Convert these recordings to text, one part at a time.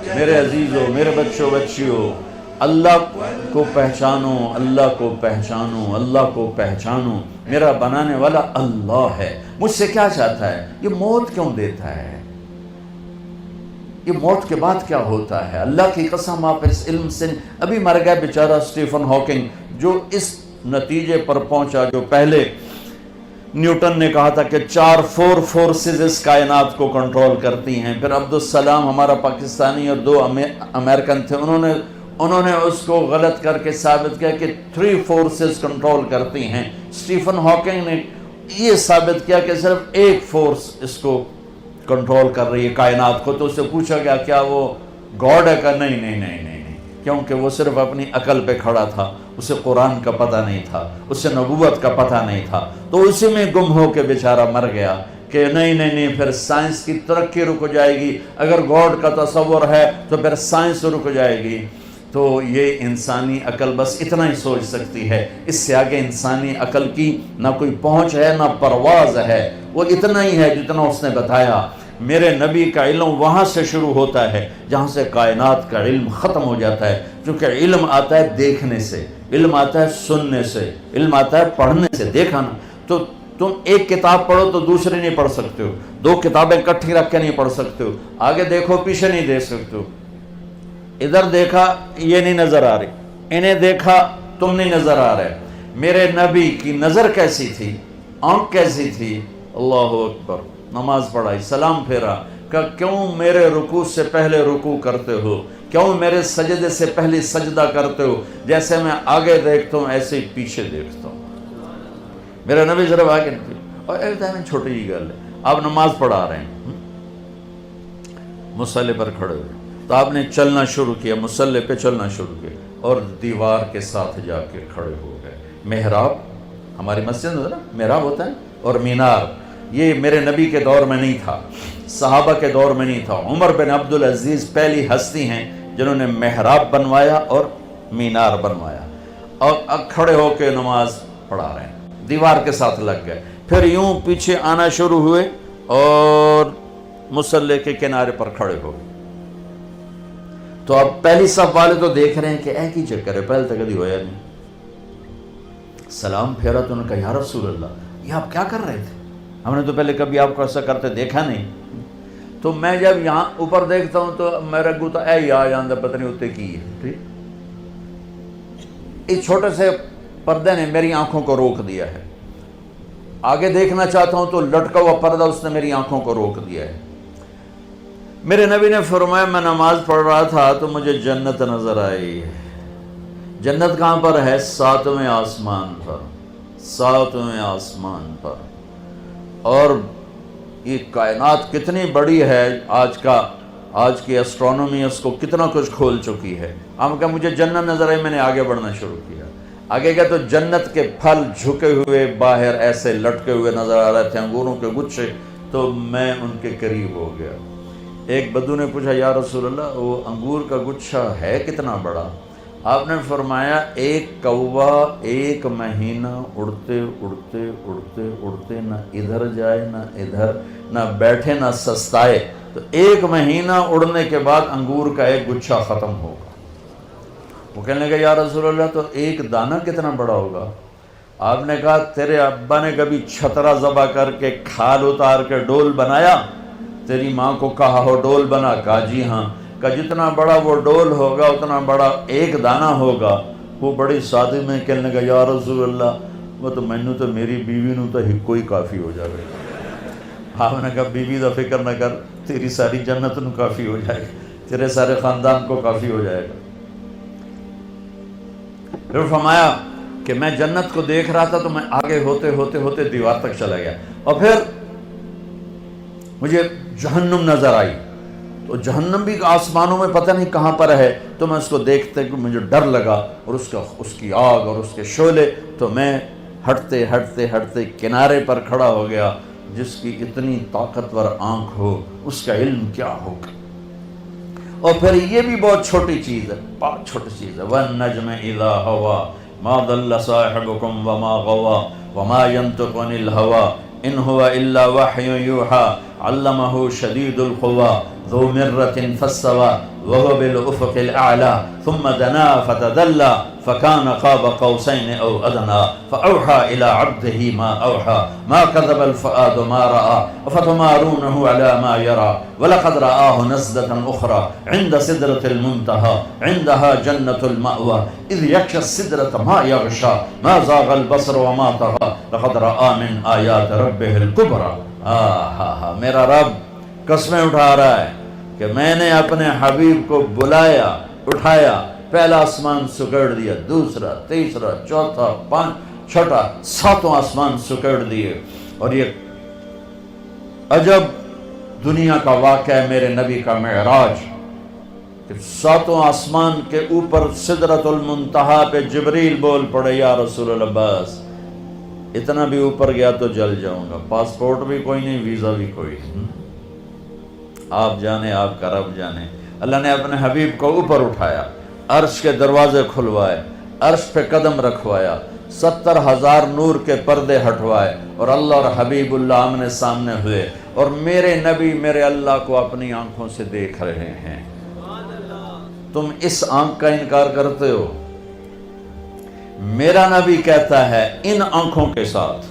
میرے عزیزوں، میرے بچوں بچیوں، اللہ کو پہچانو، اللہ کو پہچانو، اللہ کو پہچانو۔ میرا بنانے والا اللہ ہے۔ مجھ سے کیا چاہتا ہے؟ یہ موت کیوں دیتا ہے؟ یہ موت کے بعد کیا ہوتا ہے؟ اللہ کی قسم آپ اس علم سے ابھی مر گیا بیچارہ اسٹیفن ہاکنگ، جو اس نتیجے پر پہنچا جو پہلے نیوٹن نے کہا تھا کہ 4 فورسز اس کائنات کو کنٹرول کرتی ہیں۔ پھر عبدالسلام ہمارا پاکستانی اور 2 امریکن تھے، انہوں نے اس کو غلط کر کے ثابت کیا کہ 3 فورسز کنٹرول کرتی ہیں۔ اسٹیفن ہاکنگ نے یہ ثابت کیا کہ صرف ایک فورس اس کو کنٹرول کر رہی ہے کائنات کو۔ تو اس سے پوچھا گیا کیا وہ گاڈ ہے؟ کہ نہیں، کیونکہ وہ صرف اپنی عقل پہ کھڑا تھا، اسے قرآن کا پتہ نہیں تھا، اسے نبوت کا پتہ نہیں تھا، تو اسی میں گم ہو کے بیچارہ مر گیا کہ نہیں، پھر سائنس کی ترقی رک جائے گی، اگر گاڈ کا تصور ہے تو پھر سائنس رک جائے گی۔ تو یہ انسانی عقل بس اتنا ہی سوچ سکتی ہے، اس سے آگے انسانی عقل کی نہ کوئی پہنچ ہے نہ پرواز ہے، وہ اتنا ہی ہے جتنا اس نے بتایا۔ میرے نبی کا علم وہاں سے شروع ہوتا ہے جہاں سے کائنات کا علم ختم ہو جاتا ہے، کیونکہ علم آتا ہے دیکھنے سے، علم آتا ہے سننے سے، علم آتا ہے پڑھنے سے۔ دیکھا نا، تو تم ایک کتاب پڑھو تو دوسری نہیں پڑھ سکتے ہو، 2 کتابیں اکٹھی رکھ کے نہیں پڑھ سکتے ہو، آگے دیکھو پیچھے نہیں دیکھ سکتے ہو، ادھر دیکھا یہ نہیں نظر آ رہی، انہیں دیکھا تم نہیں نظر آ رہے۔ میرے نبی کی نظر کیسی تھی، آنکھ کیسی تھی؟ اللہ اکبر، نماز پڑھائی، سلام پھیرا کہ کیوں میرے رکوع سے پہلے رکوع کرتے ہو، کیوں میرے سجدے سے پہلے سجدہ کرتے ہو؟ جیسے میں آگے دیکھتا ہوں ایسے ہی پیچھے دیکھتا ہوں۔ میرے نبی ذرا آگے نہیں، اور ایک دائم چھوٹی جی گل ہے، آپ نماز پڑھا رہے ہیں، مصلی پر کھڑے ہوئے، تو آپ نے چلنا شروع کیا، مصلی پہ چلنا شروع کیا اور دیوار کے ساتھ جا کے کھڑے ہو گئے۔ محراب ہماری مسجد میں نا محراب ہوتا ہے، اور مینار، یہ میرے نبی کے دور میں نہیں تھا، صحابہ کے دور میں نہیں تھا۔ عمر بن عبدالعزیز پہلی ہستی ہیں جنہوں نے محراب بنوایا اور مینار بنوایا، اور اب کھڑے ہو کے نماز پڑھا رہے ہیں، دیوار کے ساتھ لگ گئے، پھر یوں پیچھے آنا شروع ہوئے اور مصلی کے کنارے پر کھڑے ہو گئے۔ تو اب پہلی صف والے تو دیکھ رہے ہیں کہ ایک ہی چکر ہے، پہلے تک کبھی ہویا نہیں۔ سلام پھیرا تو انہوں نے کہا یا رسول اللہ، یہ آپ کیا کر رہے تھے؟ ہم نے تو پہلے کبھی آپ کو ایسا کرتے دیکھا نہیں۔ تو میں جب یہاں اوپر دیکھتا ہوں تو میرا گوتا اے یا جاندہ پتہ نہیں ہوتے کی ہے، ٹھیک؟ اس چھوٹے سے پردے نے میری آنکھوں کو روک دیا ہے، آگے دیکھنا چاہتا ہوں تو لٹکا ہوا پردہ اس نے میری آنکھوں کو روک دیا ہے۔ میرے نبی نے فرمایا میں نماز پڑھ رہا تھا تو مجھے جنت نظر آئی۔ جنت کہاں پر ہے؟ 7ویں آسمان پر، 7ویں آسمان پر۔ اور یہ کائنات کتنی بڑی ہے، آج کی اسٹرونومی اس کو کتنا کچھ کھول چکی ہے۔ ہم کہا مجھے جنت نظر آئی، میں نے آگے بڑھنا شروع کیا، آگے گیا تو جنت کے پھل جھکے ہوئے باہر ایسے لٹکے ہوئے نظر آ رہے تھے، انگوروں کے گچھے، تو میں ان کے قریب ہو گیا۔ ایک بدو نے پوچھا یا رسول اللہ وہ انگور کا گچھا ہے کتنا بڑا؟ آپ نے فرمایا ایک کوا 1 مہینہ اڑتے اڑتے اڑتے اڑتے نہ ادھر جائے نہ ادھر، نہ بیٹھے نہ سستائے، تو 1 مہینہ اڑنے کے بعد انگور کا ایک گچھا ختم ہوگا۔ وہ کہنے لگا یا رسول اللہ تو ایک دانہ کتنا بڑا ہوگا؟ آپ نے کہا تیرے ابا نے کبھی چھترا ذبح کر کے کھال اتار کے ڈول بنایا؟ تیری ماں کو کہا ہو ڈول بنا؟ کہا جی ہاں۔ کہ جتنا بڑا وہ ڈول ہوگا اتنا بڑا ایک دانہ ہوگا۔ وہ بڑی سادے میں کہنے لگا یا رسول اللہ وہ تو مینوں تو میری بیوی نوں تو ہکو ہی کافی ہو جائے گا۔ آپ نے کہا بیوی دا فکر نہ کر، تیری ساری جنت نوں کافی ہو جائے گا، تیرے سارے خاندان کو کافی ہو جائے گا۔ پھر فرمایا کہ میں جنت کو دیکھ رہا تھا تو میں آگے ہوتے ہوتے ہوتے دیوار تک چلا گیا، اور پھر مجھے جہنم نظر آئی، تو جہنم بھی آسمانوں میں پتہ نہیں کہاں پر ہے، تو میں اس کو دیکھتے کہ مجھے ڈر لگا، اور اس کی آگ اور اس کے شعلے، تو میں ہٹتے ہٹتے ہٹتے کنارے پر کھڑا ہو گیا۔ جس کی اتنی طاقتور آنکھ ہو اس کا علم کیا ہوگا۔ اور پھر یہ بھی بہت چھوٹی چیز ہے، بہت چھوٹی چیز ہے، وَالنَّجْمِ إِذَا هَوَىٰ مَا ضَلَّ صَاحِبُكُمْ وَمَا غَوَىٰ وَمَا يَنطِقُ عَنِ الْهَوَىٰ إِنْ هُوَ إِلَّا وَحْيٌ يُوحَىٰ عَلَّمَهُ شَدِيدُ الْقُوَىٰ ذُو مِرَّةٍ فَاسْتَوَىٰ وهو بالأفق الأعلى ثم دنا فتدلى فكان قاب قوسين أو أدنى فأوحى إلى عبده ما أوحى ما كذب الفؤاد ما رأى أفتمارونه على ما يرى ولقد رآه نزلة أخرى عند سدرة المنتهى عندها جنة المأوى إذ يغشى السدرة ما يغشى ما زاغ البصر وما طغى لقد رأى من آيات ربه الكبرى. میرا رب قسمیں اٹھا رہا ہے کہ میں نے اپنے حبیب کو بلایا، اٹھایا، پہلا آسمان سکڑ دیا، دوسرا، تیسرا، چوتھا، چھٹا، ساتوں آسمان سکڑ دیے. اور یہ عجب دنیا کا واقعہ ہے میرے نبی کا معراج کہ ساتوں آسمان کے اوپر سدرۃ المنتہا پہ جبریل بول پڑے یا رسول اللہ بس اتنا بھی اوپر گیا تو جل جاؤں گا، پاسپورٹ بھی کوئی نہیں، ویزا بھی کوئی نہیں، آپ جانے، آپ کا رب جانے. اللہ نے اپنے حبیب کو اوپر اٹھایا، عرش کے دروازے کھلوائے، عرش پہ قدم رکھوایا، 70,000 نور کے پردے ہٹوائے اور اللہ اور حبیب اللہ آمنے سامنے ہوئے اور میرے نبی میرے اللہ کو اپنی آنکھوں سے دیکھ رہے ہیں. تم اس آنکھ کا انکار کرتے ہو؟ میرا نبی کہتا ہے ان آنکھوں کے ساتھ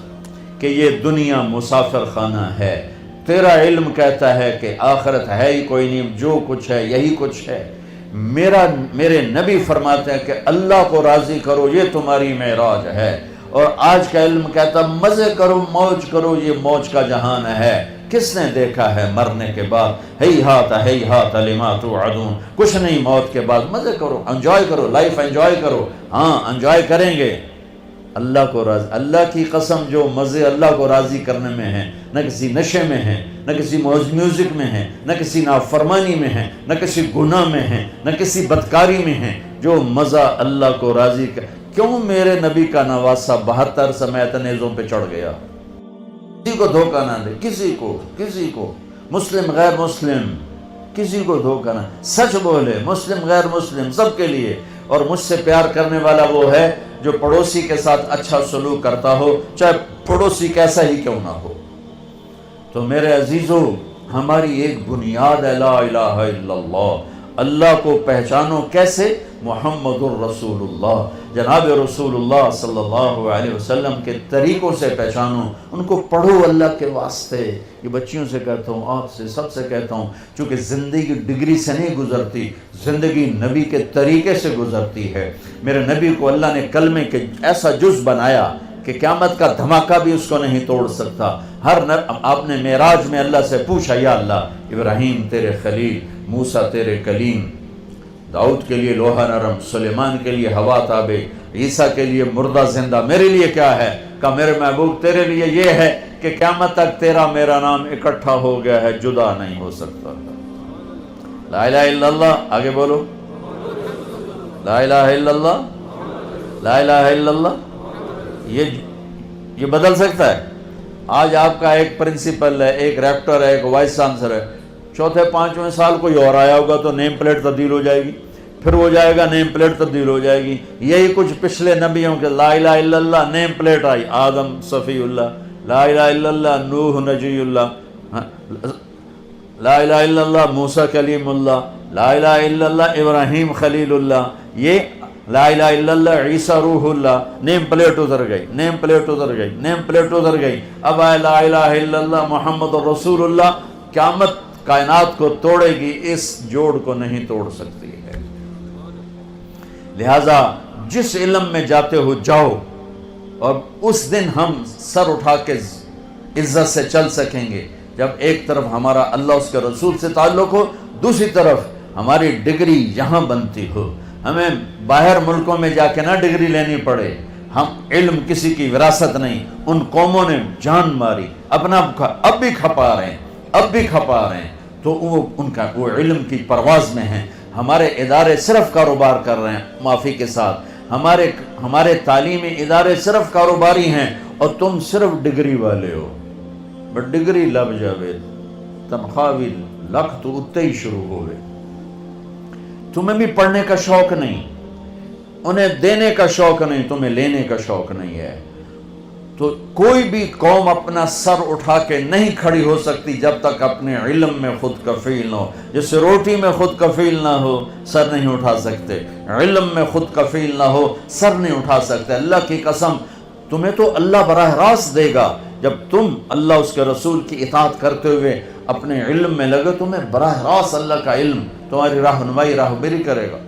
کہ یہ دنیا مسافر خانہ ہے. تیرا علم کہتا ہے کہ آخرت ہے ہی کوئی نہیں، جو کچھ ہے یہی کچھ ہے. میرے نبی فرماتے ہیں کہ اللہ کو راضی کرو، یہ تمہاری معراج ہے. اور آج کا علم کہتا مزے کرو، موج کرو، یہ موج کا جہان ہے. کس نے دیکھا ہے مرنے کے بعد ہیہات لما توعدون، کچھ نہیں موت کے بعد. مزے کرو، انجوائے کرو، لائف انجوائے کرو. ہاں انجوائے کریں گے. اللہ کو راضی، اللہ کی قسم جو مزے اللہ کو راضی کرنے میں ہیں، نہ کسی نشے میں ہیں، نہ کسی میوزک میں ہیں، نہ کسی نافرمانی میں ہیں، نہ کسی گناہ میں ہیں، نہ کسی بدکاری میں ہیں. جو مزہ اللہ کو راضی کر. کیوں میرے نبی کا نواسہ 72 سمیت نیزوں پہ چڑھ گیا؟ کسی کو دھوکہ نہ دے، کسی کو مسلم غیر مسلم کسی کو دھوکہ نہ، سچ بولے، مسلم غیر مسلم سب کے لیے. اور مجھ سے پیار کرنے والا وہ ہے جو پڑوسی کے ساتھ اچھا سلوک کرتا ہو، چاہے پڑوسی کیسا ہی کیوں نہ ہو. تو میرے عزیزو، ہماری ایک بنیاد ہے لا الہ الا اللہ. اللہ کو پہچانو کیسے؟ محمد الرسول اللہ، جناب رسول اللہ صلی اللہ علیہ وسلم کے طریقوں سے پہچانو. ان کو پڑھو اللہ کے واسطے. یہ بچیوں سے کہتا ہوں، آپ سے، سب سے کہتا ہوں، چونکہ زندگی ڈگری سے نہیں گزرتی، زندگی نبی کے طریقے سے گزرتی ہے. میرے نبی کو اللہ نے کلمے کے ایسا جز بنایا کہ قیامت کا دھماکہ بھی اس کو نہیں توڑ سکتا. آپ نے معراج میں اللہ سے پوچھا یا اللہ، ابراہیم تیرے خلیل، موسیٰ تیرے کلیم، داؤد کے لیے لوہا نرم، سلیمان کے لیے ہوا تابع، عیسیٰ کے لیے مردہ زندہ، میرے لیے کیا ہے؟ کہا میرے محبوب تیرے لیے یہ ہے کہ قیامت تک تیرا میرا نام اکٹھا ہو گیا ہے، جدا نہیں ہو سکتا. لا الہ الا اللہ، آگے بولو، لا الہ الا اللہ، لا الہ الا اللہ. یہ بدل سکتا ہے؟ آج آپ کا ایک پرنسپل ہے، ایک ریکٹر ہے، ایک وائس چانسلر ہے، چوتھے 5ویں سال کوئی اور آیا ہوگا تو نیم پلیٹ تبدیل ہو جائے گی، پھر وہ جائے گا نیم پلیٹ تبدیل ہو جائے گی. یہی کچھ پچھلے نبیوں کے لا الہ الا اللہ نیم پلیٹ آئی، آدم صفی اللہ، لا الہ الا اللہ نوح نجی اللہ، لا الہ الا اللہ موسیٰ کلیم اللہ، لا الہ الا اللہ ابراہیم خلیل اللہ، یہ لا الہ الا اللہ عیسیٰ روح اللہ. نیم پلیٹ ادھر گئی، نیم پلیٹ ادھر گئی، نیم پلیٹ ادھر گئی. اب آئے لا الہ الا اللہ محمد رسول اللہ. قیامت کائنات کو توڑے گی، اس جوڑ کو نہیں توڑ سکتی ہے. لہذا جس علم میں جاتے ہو جاؤ، اور اس دن ہم سر اٹھا کے عزت سے چل سکیں گے جب ایک طرف ہمارا اللہ اس کے رسول سے تعلق ہو، دوسری طرف ہماری ڈگری یہاں بنتی ہو. ہمیں باہر ملکوں میں جا کے نہ ڈگری لینی پڑے. ہم علم کسی کی وراثت نہیں. ان قوموں نے جان ماری، اپنا اب بھی کھپا رہے ہیں، تو وہ علم کی پرواز میں ہیں. ہمارے ادارے صرف کاروبار کر رہے ہیں معافی کے ساتھ. ہمارے تعلیمی ادارے صرف کاروباری ہیں اور تم صرف ڈگری والے ہو. بٹ ڈگری لب جاوے، تنخواہ بھی لکھ تو اتنے ہی شروع ہوئے. تمہیں بھی پڑھنے کا شوق نہیں، انہیں دینے کا شوق نہیں، تمہیں لینے کا شوق نہیں ہے. تو کوئی بھی قوم اپنا سر اٹھا کے نہیں کھڑی ہو سکتی جب تک اپنے علم میں خود کفیل نہ ہو. جیسے روٹی میں خود کفیل نہ ہو سر نہیں اٹھا سکتے، علم میں خود کفیل نہ ہو سر نہیں اٹھا سکتے. اللہ کی قسم تمہیں تو اللہ براہ راست دے گا جب تم اللہ اس کے رسول کی اطاعت کرتے ہوئے اپنے علم میں لگے، تمہیں براہ راست اللہ کا علم تمہاری راہنمائی راہبری کرے گا.